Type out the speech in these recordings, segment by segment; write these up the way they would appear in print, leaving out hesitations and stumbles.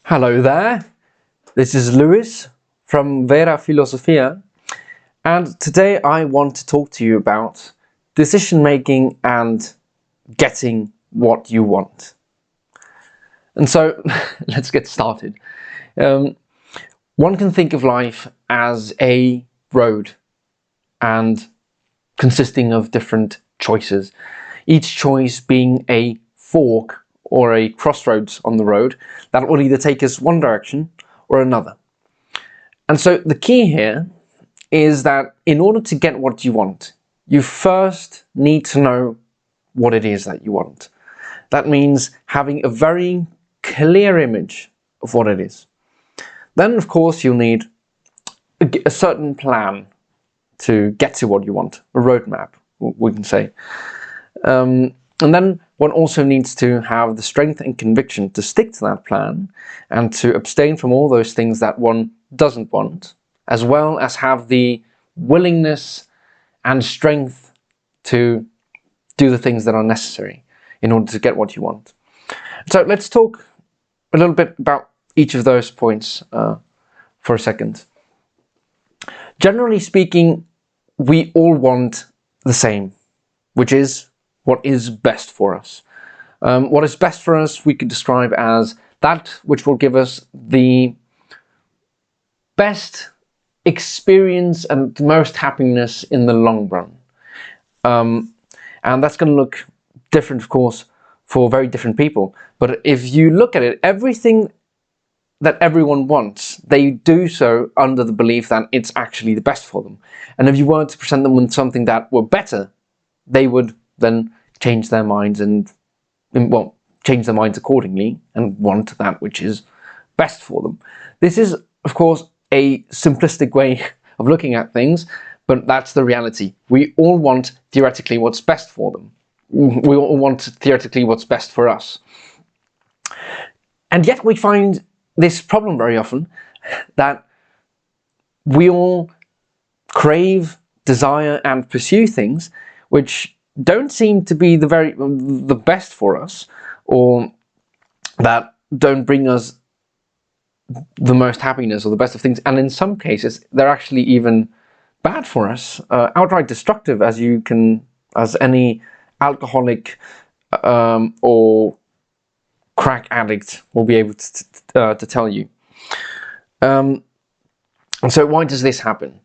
Hello there, this is Lewis from Vera Filosofia, and today I want to talk to you about decision making and getting what you want. And so let's get started. One can think of life as a road and consisting of different choices, each choice being a fork or a crossroads on the road that will either take us one direction or another. And so the key here is that in order to get what you want, you first need to know what it is that you want. That means having a very clear image of what it is. Then, of course, you'll need a certain plan to get to what you want, a roadmap, we can say. And then one also needs to have the strength and conviction to stick to that plan and to abstain from all those things that one doesn't want, as well as have the willingness and strength to do the things that are necessary in order to get what you want. So let's talk a little bit about each of those points for a second. Generally speaking, we all want the same, which is what is best for us. What is best for us we could describe as that which will give us the best experience and most happiness in the long run. And that's going to look different, of course, for very different people. But if you look at it, everything that everyone wants, they do so under the belief that it's actually the best for them. And if you were to present them with something that were better, they would then change their minds change their minds accordingly and want that which is best for them. This is, of course, a simplistic way of looking at things, but that's the reality. We all want theoretically what's best for them. We all want theoretically what's best for us. And yet we find this problem very often, that we all crave, desire, and pursue things which don't seem to be the best for us, or that don't bring us the most happiness or the best of things, and in some cases they're actually even bad for us, outright destructive, as any alcoholic or crack addict will be able to tell you. And so why does this happen?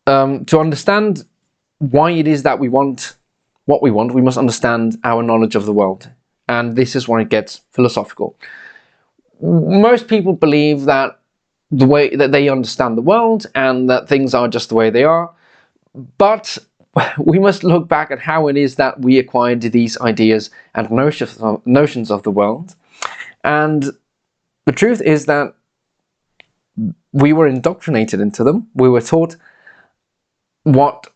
To understand why it is that we want what we want, we must understand our knowledge of the world. And this is where it gets philosophical. Most people believe that the way that they understand the world and that things are just the way they are, but we must look back at how it is that we acquired these ideas and notions of the world. And the truth is that we were indoctrinated into them. We were taught what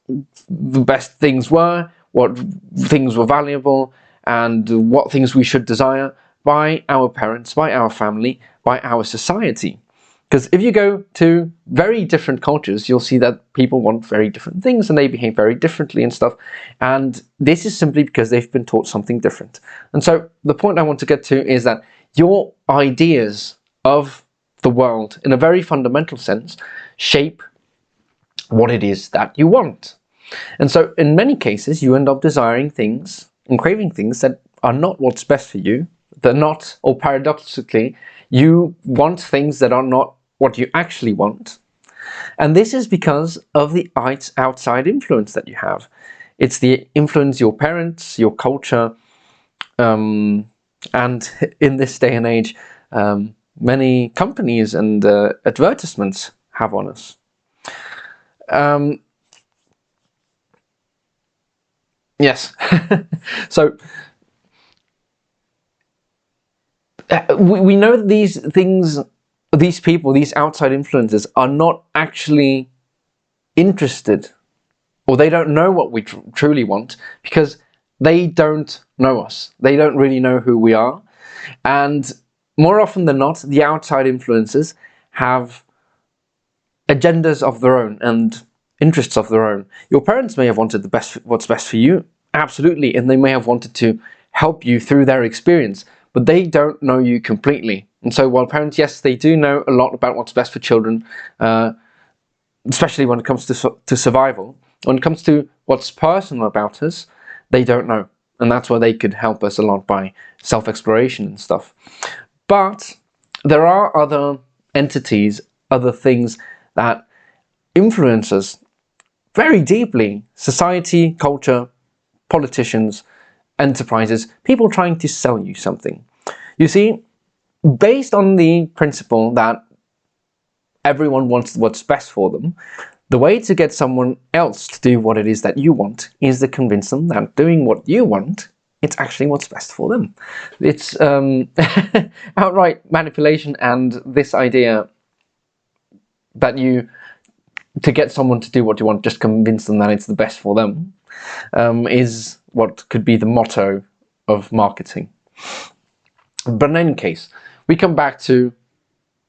the best things were, what things were valuable, and what things we should desire by our parents, by our family, by our society. Because if you go to very different cultures, you'll see that people want very different things and they behave very differently and stuff. And this is simply because they've been taught something different. And so the point I want to get to is that your ideas of the world, in a very fundamental sense, shape what it is that you want. And so in many cases you end up desiring things and craving things that are not what's best for you. They're not, or paradoxically, you want things that are not what you actually want. And this is because of the outside influence that you have. It's the influence your parents, your culture, and in this day and age, many companies and advertisements have on us. Yes. So we know that these things, these people, these outside influences are not actually interested, or they don't know what we truly want, because they don't know us. They don't really know who we are. And more often than not, the outside influences have agendas of their own and interests of their own. Your parents may have wanted what's best for you, absolutely, and they may have wanted to help you through their experience, but they don't know you completely. And so while parents, yes, they do know a lot about what's best for children, especially when it comes to survival, when it comes to what's personal about us, they don't know. And that's where they could help us a lot by self-exploration and stuff. But there are other entities, other things that influence us very deeply. Society, culture, politicians, enterprises, people trying to sell you something. You see, based on the principle that everyone wants what's best for them, the way to get someone else to do what it is that you want is to convince them that doing what you want, it's actually what's best for them. It's outright manipulation, and this idea that to get someone to do what you want, just convince them that it's the best for them, is what could be the motto of marketing. But in any case, we come back to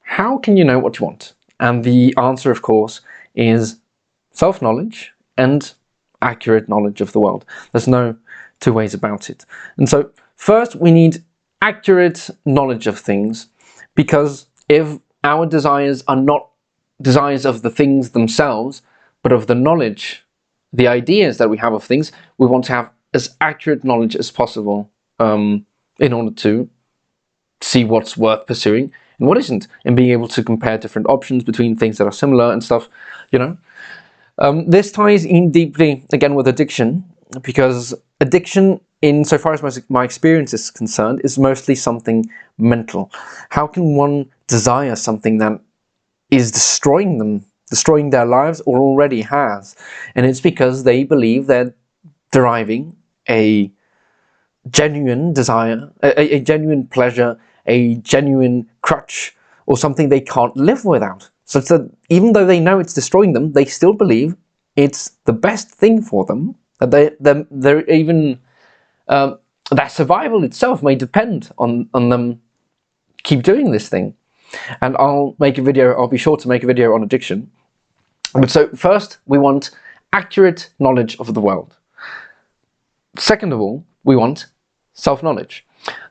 how can you know what you want? And the answer, of course, is self-knowledge and accurate knowledge of the world. There's no two ways about it. And so first we need accurate knowledge of things, because if our desires are not desires of the things themselves, but of the knowledge, the ideas that we have of things, we want to have as accurate knowledge as possible in order to see what's worth pursuing and what isn't, and being able to compare different options between things that are similar and stuff, you know. This ties in deeply again with addiction, because addiction, insofar as my experience is concerned, is mostly something mental. How can one desire something that is destroying them, destroying their lives, or already has? And it's because they believe they're deriving a genuine desire, a genuine pleasure, a genuine crutch, or something they can't live without. So that even though they know it's destroying them, they still believe it's the best thing for them. That they're even their survival itself may depend on them keep doing this thing. And I'll be sure to make a video on addiction. But so first, we want accurate knowledge of the world. Second of all, we want self-knowledge.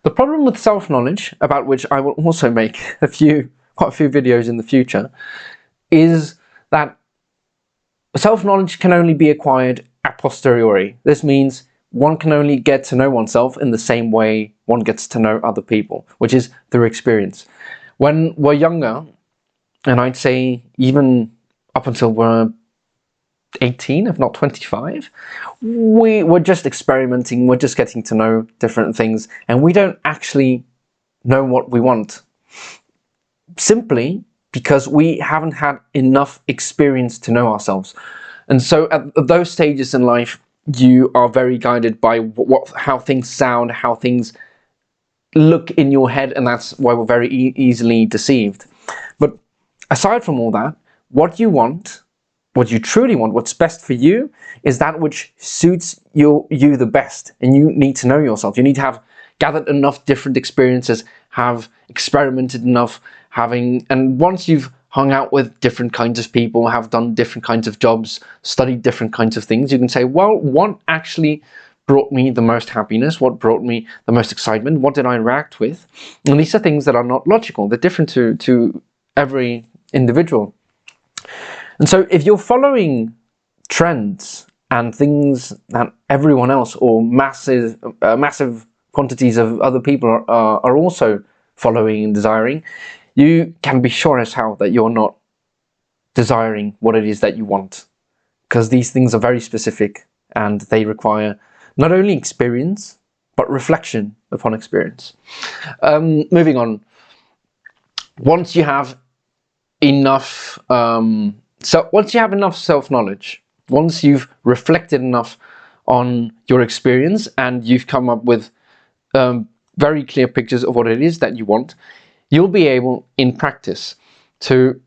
The problem with self-knowledge, about which I will also make quite a few videos in the future, is that self-knowledge can only be acquired a posteriori. This means one can only get to know oneself in the same way one gets to know other people, which is through experience. When we're younger, and I'd say even up until we're 18, if not 25, we're just experimenting, we're just getting to know different things, and we don't actually know what we want. Simply because we haven't had enough experience to know ourselves. And so at those stages in life, you are very guided by how things sound, how things look in your head, and that's why we're very easily deceived. But aside from all that, what you want, what you truly want, what's best for you, is that which suits you the best. And you need to know yourself. You need to have gathered enough different experiences, have experimented enough, and once you've hung out with different kinds of people, have done different kinds of jobs, studied different kinds of things, you can say, well, what actually brought me the most happiness? What brought me the most excitement? What did I interact with? And these are things that are not logical. They're different to every individual. And so if you're following trends and things that everyone else or massive quantities of other people are also following and desiring, you can be sure as hell that you're not desiring what it is that you want, because these things are very specific and they require not only experience but reflection upon experience. Moving on, once you have enough self-knowledge, once you've reflected enough on your experience and you've come up with very clear pictures of what it is that you want, you'll be able, in practice, to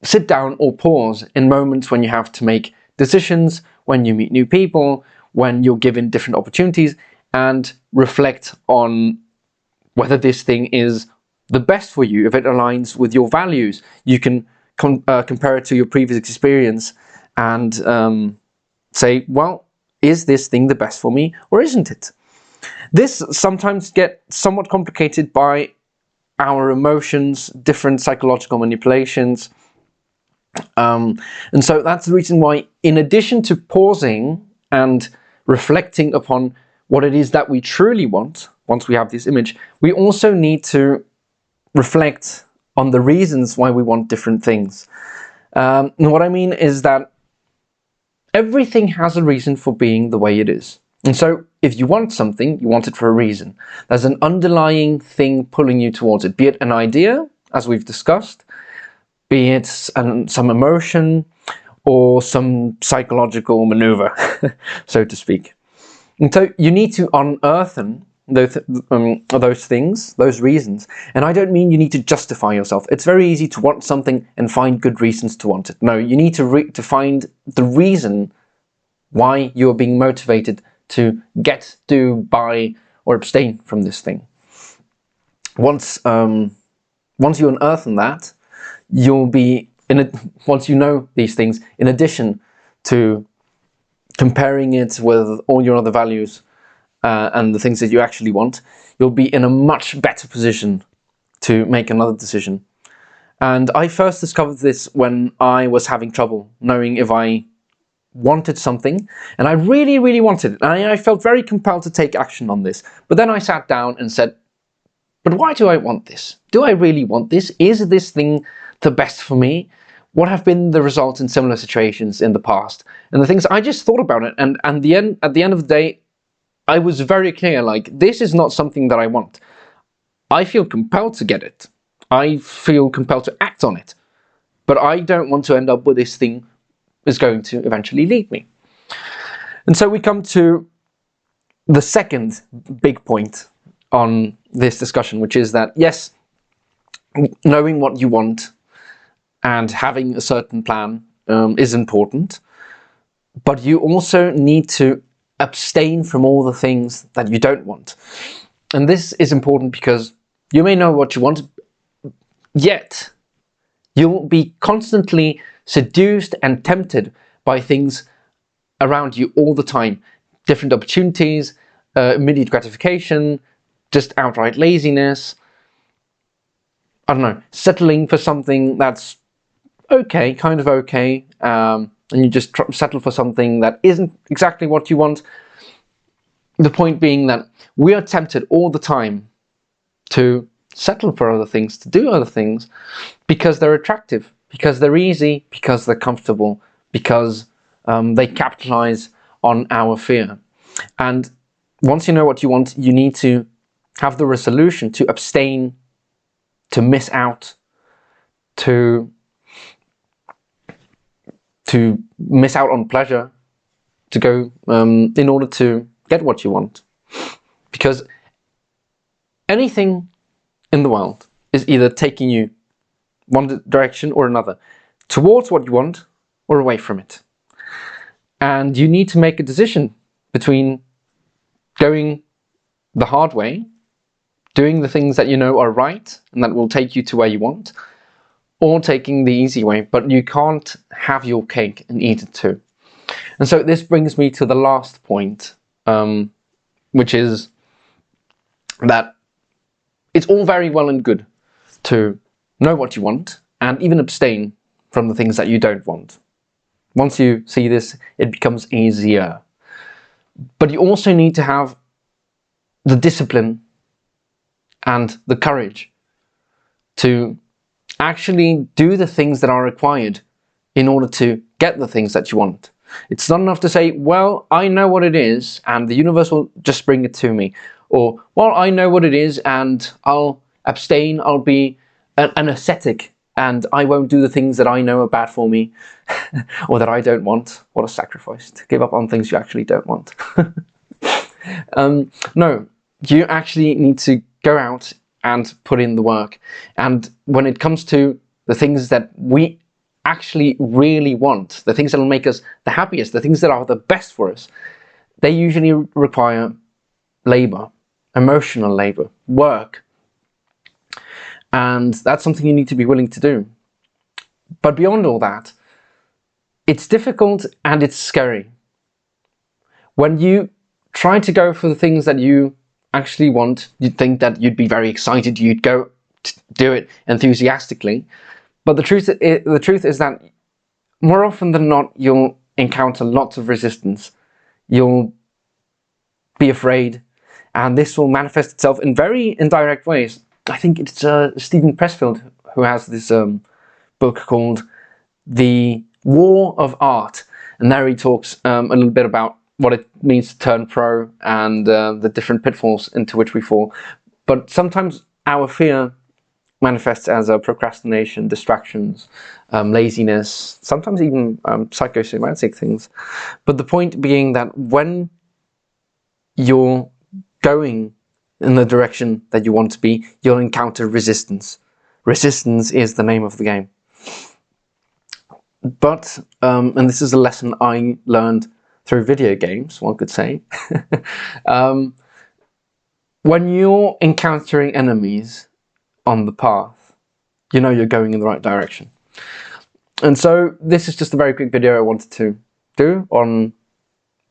sit down or pause in moments when you have to make decisions, when you meet new people, when you're given different opportunities, and reflect on whether this thing is the best for you, if it aligns with your values. You can compare it to your previous experience and say, well, is this thing the best for me or isn't it? This sometimes gets somewhat complicated by our emotions, different psychological manipulations. And so that's the reason why, in addition to pausing and reflecting upon what it is that we truly want, once we have this image, we also need to reflect on the reasons why we want different things. And what I mean is that everything has a reason for being the way it is. And so if you want something, you want it for a reason. There's an underlying thing pulling you towards it, be it an idea, as we've discussed, be it some emotion, or some psychological maneuver, so to speak. And so you need to unearth those things, those reasons. And I don't mean you need to justify yourself. It's very easy to want something and find good reasons to want it. No, you need to find the reason why you're being motivated to get, do, buy, or abstain from this thing. Once you unearth that, you'll be once you know these things, in addition to comparing it with all your other values and the things that you actually want, you'll be in a much better position to make another decision. And I first discovered this when I was having trouble knowing if I wanted something, and I really, really wanted it. And I felt very compelled to take action on this. But then I sat down and said, but why do I want this? Do I really want this? Is this thing the best for me? What have been the results in similar situations in the past? And the things, I just thought about it, and at the end of the day, I was very clear, like, this is not something that I want. I feel compelled to get it. I feel compelled to act on it. But I don't want to end up with this thing is going to eventually lead me. And so we come to the second big point on this discussion, which is that, yes, knowing what you want and having a certain plan is important, but you also need to abstain from all the things that you don't want. And this is important because you may know what you want, yet you'll be constantly seduced and tempted by things around you all the time. Different opportunities, immediate gratification, just outright laziness, I don't know, settling for something that's okay, kind of okay, and you just settle for something that isn't exactly what you want. The point being that we are tempted all the time to settle for other things, to do other things, because they're attractive, because they're easy, because they're comfortable, because they capitalize on our fear. And once you know what you want, you need to have the resolution to abstain, to miss out, to miss out on pleasure, to go in order to get what you want. Because anything in the world is either taking you one direction or another, towards what you want or away from it. And you need to make a decision between going the hard way, doing the things that you know are right and that will take you to where you want, or taking the easy way. But you can't have your cake and eat it too. And so this brings me to the last point, which is that it's all very well and good to know what you want and even abstain from the things that you don't want. Once you see this, it becomes easier. But you also need to have the discipline and the courage to actually do the things that are required in order to get the things that you want. It's not enough to say, well, I know what it is and the universe will just bring it to me. Or, well, I know what it is and I'll abstain, I'll be an ascetic and I won't do the things that I know are bad for me or that I don't want. What a sacrifice, to give up on things you actually don't want. No, you actually need to go out and put in the work. And when it comes to the things that we actually really want, the things that will make us the happiest, the things that are the best for us, they usually require labor, emotional labor, work. And that's something you need to be willing to do. But beyond all that, it's difficult and it's scary. When you try to go for the things that you actually want, you'd think that you'd be very excited, you'd go do it enthusiastically. But the truth is that more often than not, you'll encounter lots of resistance. You'll be afraid, and this will manifest itself in very indirect ways. I think it's Stephen Pressfield who has this book called The War of Art, and there he talks a little bit about what it means to turn pro and the different pitfalls into which we fall. But sometimes our fear manifests as procrastination, distractions, laziness, sometimes even psychosomatic things. But the point being that when you're going in the direction that you want to be, you'll encounter resistance. Resistance is the name of the game. But, and this is a lesson I learned through video games, one could say, when you're encountering enemies on the path, you know you're going in the right direction. And so this is just a very quick video I wanted to do on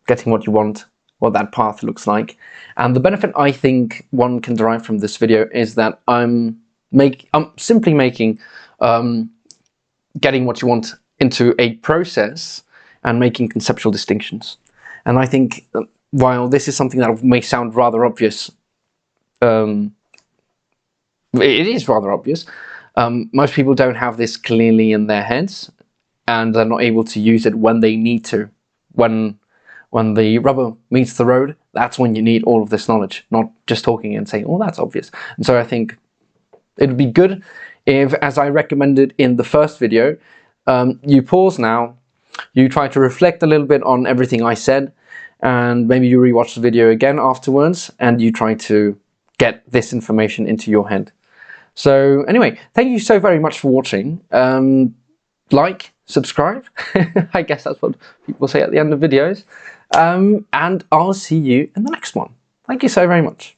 getting what you want, what that path looks like. And the benefit I think one can derive from this video is that I'm simply making getting what you want into a process and making conceptual distinctions. And I think while this is something that may sound rather obvious, it is rather obvious. Most people don't have this clearly in their heads, and they're not able to use it when they need to. When the rubber meets the road, that's when you need all of this knowledge, not just talking and saying, oh, that's obvious. And so I think it would be good if, as I recommended in the first video, you pause now, you try to reflect a little bit on everything I said, and maybe you rewatch the video again afterwards, and you try to get this information into your head. So anyway, thank you so very much for watching. Like, subscribe, I guess that's what people say at the end of videos. And I'll see you in the next one. Thank you so very much.